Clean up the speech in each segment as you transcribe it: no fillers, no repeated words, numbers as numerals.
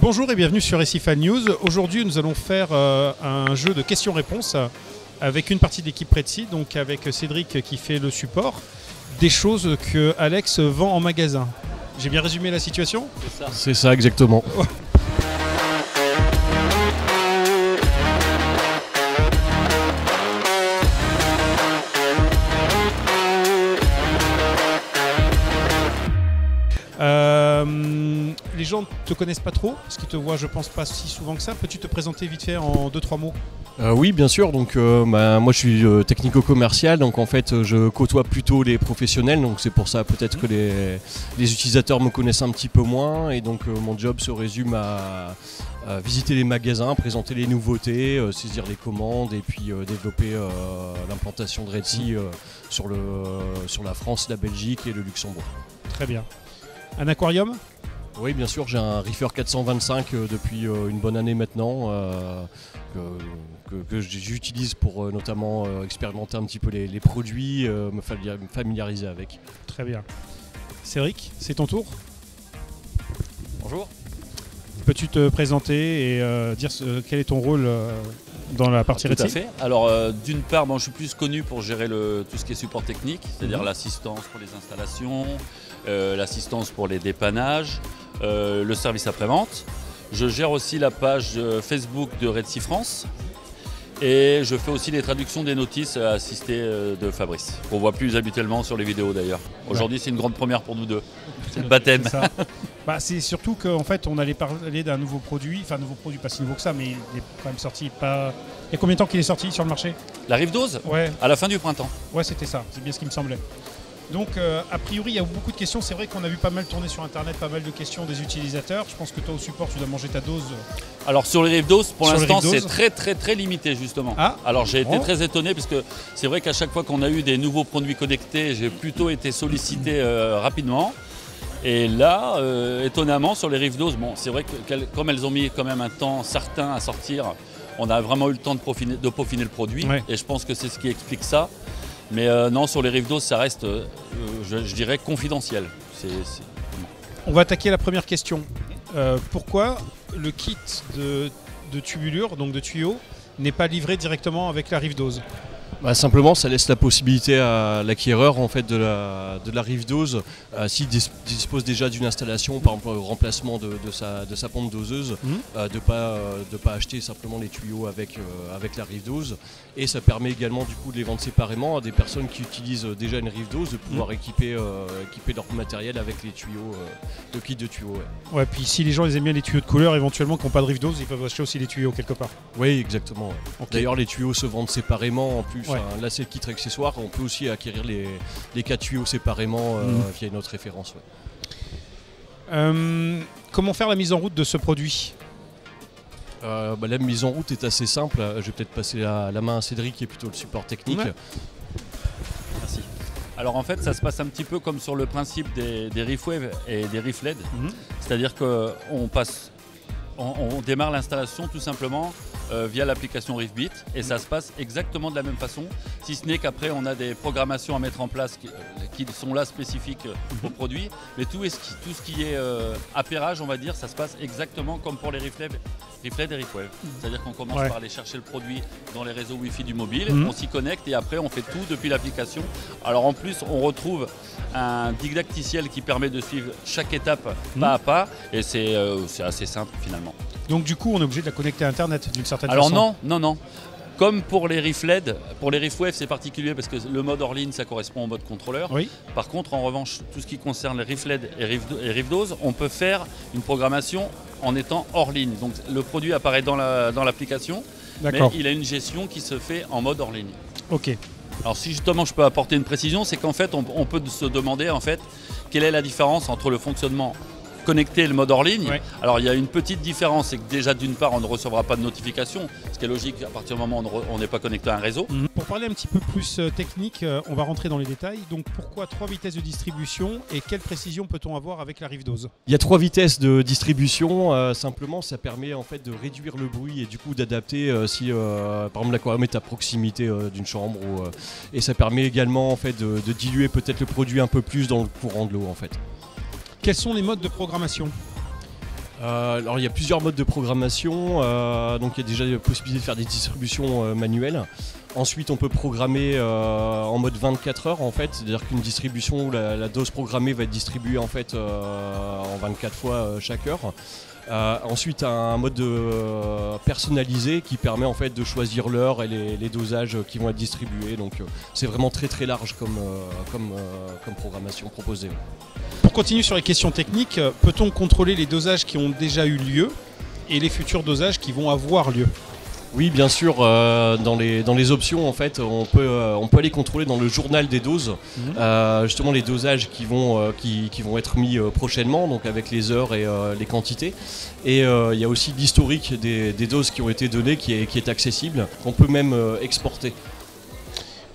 Bonjour et bienvenue sur Recifan News. Aujourd'hui, nous allons faire un jeu de questions-réponses avec une partie de l'équipe Prezi, donc avec Cédric qui fait le support, des choses que Alex vend en magasin. J'ai bien résumé la situation ? C'est ça. C'est ça, exactement. Les gens ne te connaissent pas trop, parce qu'ils te voient, je pense, pas si souvent que ça. Peux-tu te présenter vite fait en 2-3 mots ? Oui, bien sûr. Donc, moi, je suis technico-commercial, donc en fait, je côtoie plutôt les professionnels. Donc, c'est pour ça peut-être que les utilisateurs me connaissent un petit peu moins. Et donc, mon job se résume à visiter les magasins, présenter les nouveautés, saisir les commandes et puis développer l'implantation de Redsi sur la France, la Belgique et le Luxembourg. Très bien. Un aquarium ? Oui, bien sûr, j'ai un Reefer 425 depuis une bonne année maintenant que j'utilise pour notamment expérimenter un petit peu les produits, me familiariser avec. Très bien. Cédric, c'est ton tour. Bonjour. Peux-tu te présenter et dire quel est ton rôle dans la partie Redsi ? Tout à fait. Alors, d'une part, je suis plus connu pour gérer tout ce qui est support technique, c'est-à-dire l'assistance pour les installations, l'assistance pour les dépannages, le service après-vente. Je gère aussi la page Facebook de Redsi France et je fais aussi les traductions des notices assistées de Fabrice, qu'on voit plus habituellement sur les vidéos d'ailleurs. Aujourd'hui, c'est une grande première pour nous deux. C'est le baptême. C'est surtout qu'en fait, on allait parler d'un nouveau produit, enfin nouveau produit, pas si nouveau que ça, mais il est quand même sorti pas... Il y a combien de temps qu'il est sorti sur le marché ? La Rive Dose ? Ouais. À la fin du printemps. Ouais, c'était ça, c'est bien ce qui me semblait. Donc, a priori, il y a beaucoup de questions. C'est vrai qu'on a vu pas mal tourner sur Internet, pas mal de questions des utilisateurs. Je pense que toi, au support, tu dois manger ta dose. Alors, sur les Rive Dose, pour l'instant, c'est très, très, très limité, justement. Ah. Alors, j'ai été très étonné, parce que c'est vrai qu'à chaque fois qu'on a eu des nouveaux produits connectés, j'ai plutôt été sollicité rapidement. Et là, étonnamment, sur les Rive Dose, c'est vrai que comme elles ont mis quand même un temps certain à sortir, on a vraiment eu le temps de peaufiner le produit. Ouais. Et je pense que c'est ce qui explique ça. Mais non, sur les Rive Dose, ça reste, je dirais, confidentiel. On va attaquer la première question. Pourquoi le kit de tubulure, donc de tuyaux, n'est pas livré directement avec la Rive Dose ? Simplement, ça laisse la possibilité à l'acquéreur en fait, de la Rive Dose, s'il dispose déjà d'une installation, par exemple remplacement de sa pompe doseuse, de pas acheter simplement les tuyaux avec la Rive Dose. Et ça permet également du coup de les vendre séparément à des personnes qui utilisent déjà une Rive Dose, de pouvoir équiper leur matériel avec les tuyaux, le kit de tuyaux. Ouais, puis si les gens aiment bien les tuyaux de couleur, éventuellement qui n'ont pas de Rive Dose, ils peuvent acheter aussi les tuyaux quelque part. Oui, exactement. Ouais. Okay. D'ailleurs, les tuyaux se vendent séparément en plus. Ouais. Là, c'est le kit accessoire. On peut aussi acquérir les 4 tuyaux séparément via une autre référence. Ouais. Comment faire la mise en route de ce produit ? La mise en route est assez simple. Je vais peut-être passer la main à Cédric qui est plutôt le support technique. Ouais. Merci. Alors en fait, ça se passe un petit peu comme sur le principe des ReefWave et des ReefLED. C'est-à-dire qu'on démarre l'installation tout simplement via l'application ReefBit et ça se passe exactement de la même façon, si ce n'est qu'après on a des programmations à mettre en place qui sont là spécifiques au produit, mais tout ce qui est appairage, on va dire, ça se passe exactement comme pour les ReefLED et ReefWave. C'est-à-dire qu'on commence par aller chercher le produit dans les réseaux Wi-Fi du mobile, on s'y connecte et après on fait tout depuis l'application. Alors en plus, on retrouve un didacticiel qui permet de suivre chaque étape pas à pas et c'est assez simple finalement. Donc du coup, on est obligé de la connecter à Internet d'une certaine façon. Alors non. Comme pour les ReefLED, pour les ReefWave c'est particulier parce que le mode hors ligne ça correspond au mode contrôleur. Oui. Par contre, en revanche, tout ce qui concerne les ReefLED et Rive Dose, on peut faire une programmation en étant hors ligne. Donc le produit apparaît dans l'application, mais il a une gestion qui se fait en mode hors ligne. Ok. Alors si justement je peux apporter une précision, c'est qu'en fait on peut se demander en fait quelle est la différence entre le fonctionnement connecté et le mode hors ligne. Ouais. Alors il y a une petite différence, c'est que déjà d'une part on ne recevra pas de notification, ce qui est logique à partir du moment où on n'est pas connecté à un réseau. Pour parler un petit peu plus technique, on va rentrer dans les détails. Donc pourquoi 3 vitesses de distribution et quelle précision peut-on avoir avec la Rive Dose ? Il y a 3 vitesses de distribution, simplement ça permet en fait de réduire le bruit et du coup d'adapter si par exemple l'aquarium est à proximité d'une chambre et ça permet également en fait de diluer peut-être le produit un peu plus dans le courant de l'eau en fait. Quels sont les modes de programmation ? Alors il y a plusieurs modes de programmation, donc il y a déjà la possibilité de faire des distributions manuelles. Ensuite on peut programmer en mode 24 heures en fait, c'est-à-dire qu'une distribution où la dose programmée va être distribuée en fait en 24 fois chaque heure. Ensuite un mode personnalisé qui permet en fait de choisir l'heure et les dosages qui vont être distribués, donc c'est vraiment très très large comme programmation proposée. Pour continuer sur les questions techniques, peut-on contrôler les dosages qui ont déjà eu lieu et les futurs dosages qui vont avoir lieu? Oui, bien sûr, dans les options, en fait, on peut aller contrôler dans le journal des doses, justement les dosages qui vont être mis prochainement, donc avec les heures et les quantités. Et il y a aussi l'historique des doses qui ont été données qui est accessible, qu'on peut même exporter.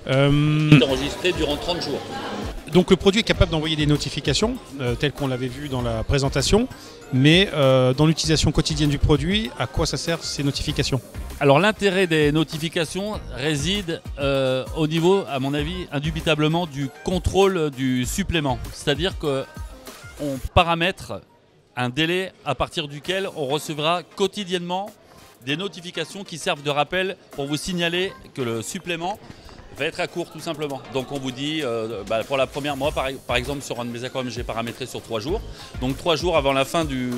Enregistré durant 30 jours. Donc le produit est capable d'envoyer des notifications, telles qu'on l'avait vu dans la présentation, mais dans l'utilisation quotidienne du produit, à quoi ça sert ces notifications? Alors l'intérêt des notifications réside au niveau, à mon avis, indubitablement du contrôle du supplément. C'est-à-dire qu'on paramètre un délai à partir duquel on recevra quotidiennement des notifications qui servent de rappel pour vous signaler que le supplément va être à court tout simplement. Donc on vous dit, pour la première, moi par exemple sur un de mes aquariums j'ai paramétré sur 3 jours. Donc 3 jours avant la fin du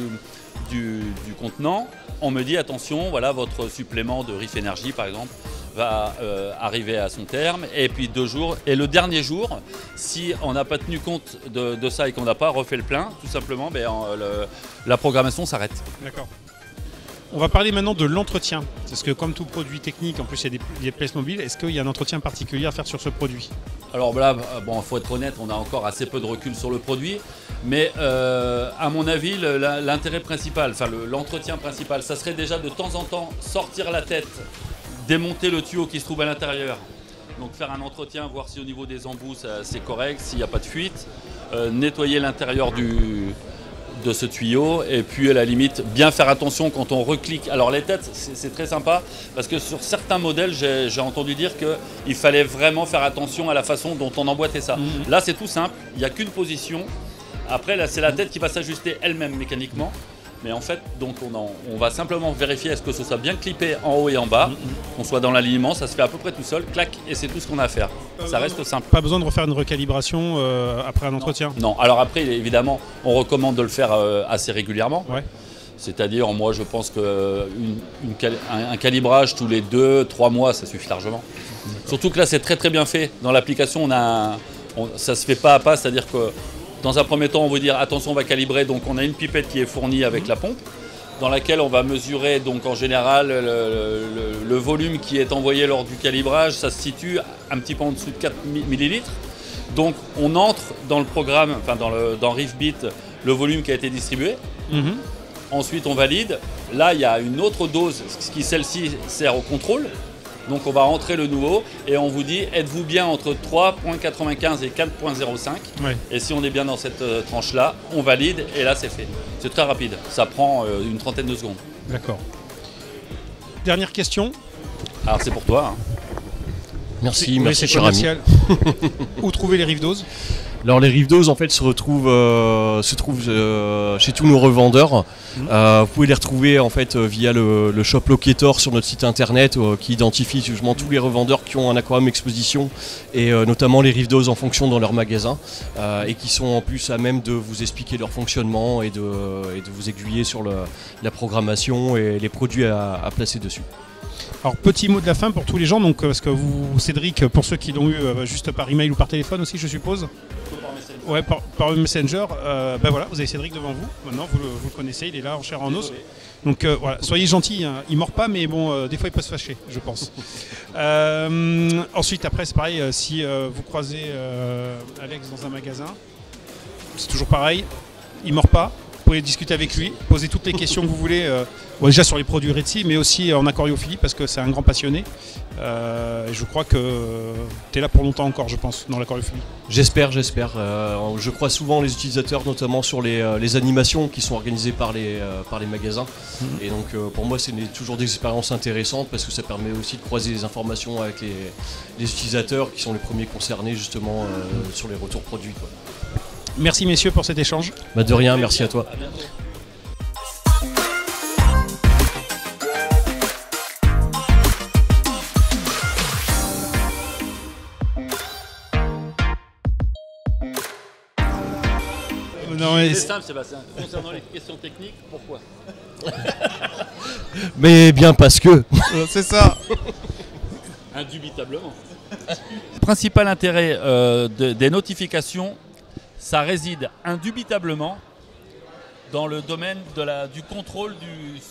contenant, on me dit attention, voilà votre supplément de Reef Energy par exemple va arriver à son terme. Et puis 2 jours, et le dernier jour, si on n'a pas tenu compte de ça et qu'on n'a pas refait le plein, tout simplement, la programmation s'arrête. D'accord. On va parler maintenant de l'entretien, parce que comme tout produit technique, en plus il y a des pièces mobiles, est-ce qu'il y a un entretien particulier à faire sur ce produit? Alors là, bon, faut être honnête, on a encore assez peu de recul sur le produit, mais à mon avis, l'intérêt principal, enfin l'entretien principal, ça serait déjà de temps en temps sortir la tête, démonter le tuyau qui se trouve à l'intérieur, donc faire un entretien, voir si au niveau des embouts c'est correct, s'il n'y a pas de fuite, nettoyer l'intérieur de ce tuyau et puis à la limite bien faire attention quand on reclique. Alors les têtes c'est très sympa parce que sur certains modèles j'ai entendu dire qu'il fallait vraiment faire attention à la façon dont on emboîtait ça. Là c'est tout simple, il n'y a qu'une position, après là c'est la tête qui va s'ajuster elle-même mécaniquement, mais en fait donc on va simplement vérifier est-ce que ce soit bien clippé en haut et en bas, qu'on soit dans l'alignement, ça se fait à peu près tout seul, clac, et c'est tout ce qu'on a à faire. Ça reste simple. Pas besoin de refaire une recalibration après un entretien? Non, alors après évidemment on recommande de le faire assez régulièrement. Ouais. C'est-à-dire moi je pense qu'un calibrage tous les 2-3 mois ça suffit largement. Surtout que là c'est très très bien fait. Dans l'application ça se fait pas à pas, c'est-à-dire que dans un premier temps on va dire attention on va calibrer, donc on a une pipette qui est fournie avec la pompe, dans laquelle on va mesurer donc en général le volume qui est envoyé lors du calibrage, ça se situe un petit peu en dessous de 4 ml. Donc on entre dans le programme, enfin dans ReefBit, le volume qui a été distribué. Ensuite on valide. Là il y a une autre dose, qui celle-ci sert au contrôle. Donc on va rentrer le nouveau et on vous dit êtes-vous bien entre 3.95 et 4.05 Ouais. Et si on est bien dans cette tranche-là, on valide et là c'est fait. C'est très rapide, ça prend une trentaine de secondes. D'accord. Dernière question. Alors c'est pour toi. Merci, Oui, merci c'est cher ami. commercial. Où trouver les ReefDose? Alors les ReefDose en fait se trouvent chez tous nos revendeurs. Vous pouvez les retrouver en fait via le shop Locator sur notre site internet qui identifie justement tous les revendeurs qui ont un aquarium exposition et notamment les ReefDose en fonction dans leur magasin et qui sont en plus à même de vous expliquer leur fonctionnement et de vous aiguiller sur la programmation et les produits à placer dessus. Alors petit mot de la fin pour tous les gens, donc parce que vous, Cédric, pour ceux qui l'ont eu juste par email ou par téléphone aussi je suppose. Ouais, par Messenger, voilà, vous avez Cédric devant vous, maintenant vous le connaissez, il est là en chair en os. Donc voilà, soyez gentils, hein. Il mord pas mais bon, des fois il peut se fâcher, je pense. Ensuite après c'est pareil, si vous croisez Alex dans un magasin, c'est toujours pareil, il mord pas. Vous pouvez discuter avec lui, poser toutes les questions que vous voulez, déjà sur les produits Red Sea, mais aussi en aquariophilie parce que c'est un grand passionné. Je crois que tu es là pour longtemps encore, je pense, dans l'aquariophilie. J'espère. Je crois souvent les utilisateurs, notamment sur les animations qui sont organisées par les magasins. Et donc pour moi, c'est toujours des expériences intéressantes parce que ça permet aussi de croiser les informations avec les utilisateurs qui sont les premiers concernés justement sur les retours produits, quoi. Merci messieurs pour cet échange. De rien, merci à toi. À bientôt. Non, mais C'est simple, Sébastien. Concernant les questions techniques, pourquoi? Mais bien parce que. c'est ça. Indubitablement. Le principal intérêt des notifications, ça réside indubitablement dans le domaine du contrôle du...